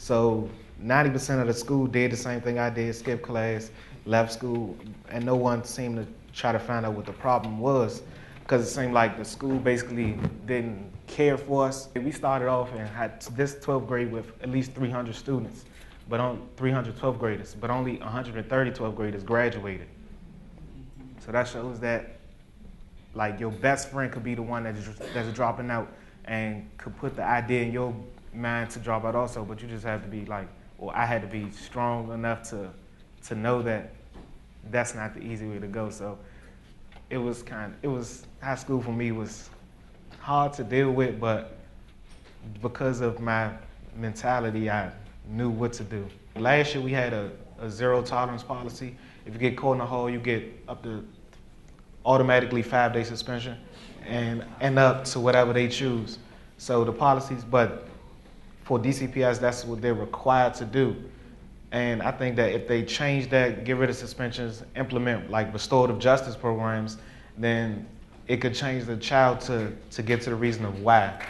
So 90% of the school did the same thing I did, skipped class, left school, and no one seemed to try to find out what the problem was, because it seemed like the school basically didn't care for us. We started off and had this 12th grade with at least 300 students, but on 300 12th graders, but only 130 12th graders graduated. So that shows that like your best friend could be the one that's dropping out and could put the idea in your mind to drop out also, but you just have to be like, or I had to be strong enough to know that that's not the easy way to go. So high school for me was hard to deal with, but because of my mentality, I knew what to do. Last year we had a zero tolerance policy. If you get caught in the hall, you get up to automatically 5-day suspension and up to whatever they choose. So the policies, but for DCPS, that's what they're required to do. And I think that if they change that, get rid of suspensions, implement like restorative justice programs, then it could change the child to get to the reason of why.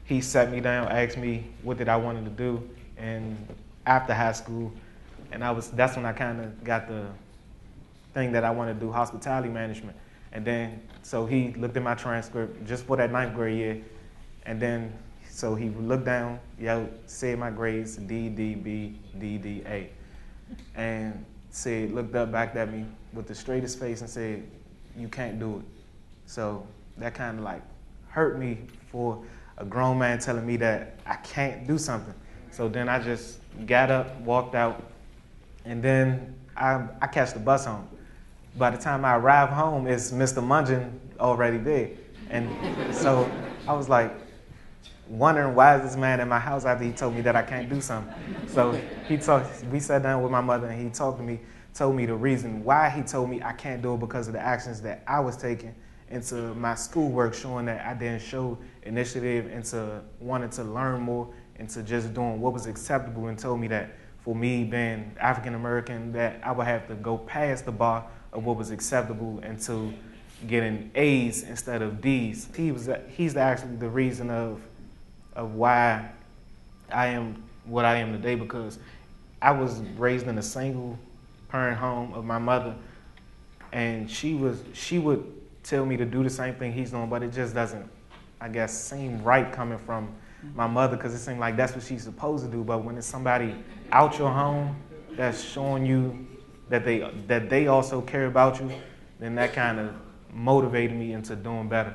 He sat me down, asked me what did I wanted to do, and after high school, and that's when I kind of got the thing that I wanted to do, hospitality management. And then, so he looked at my transcript just for that 9th grade year, and then, so he looked down, said my grades, D, D, B, D, D, A, and looked up, back at me with the straightest face and said, you can't do it. So that kind of like hurt me for a grown man telling me that I can't do something. So then I just got up, walked out, and then I catch the bus home. By the time I arrived home, it's Mr. Mungeon already there. And so I was like wondering, why is this man in my house after he told me that I can't do something? So we sat down with my mother and he told me the reason why he told me I can't do it, because of the actions that I was taking into my schoolwork, showing that I didn't show initiative into wanting to learn more, into just doing what was acceptable, and told me that for me being African American, that I would have to go past the bar of what was acceptable into getting A's instead of D's. He's actually the reason of why I am what I am today, because I was raised in a single parent home of my mother, and she would tell me to do the same thing he's doing, but it just doesn't, I guess, seem right coming from my mother, because it seemed like that's what she's supposed to do. But when it's somebody out your home that's showing you that they also care about you, then that kind of motivated me into doing better.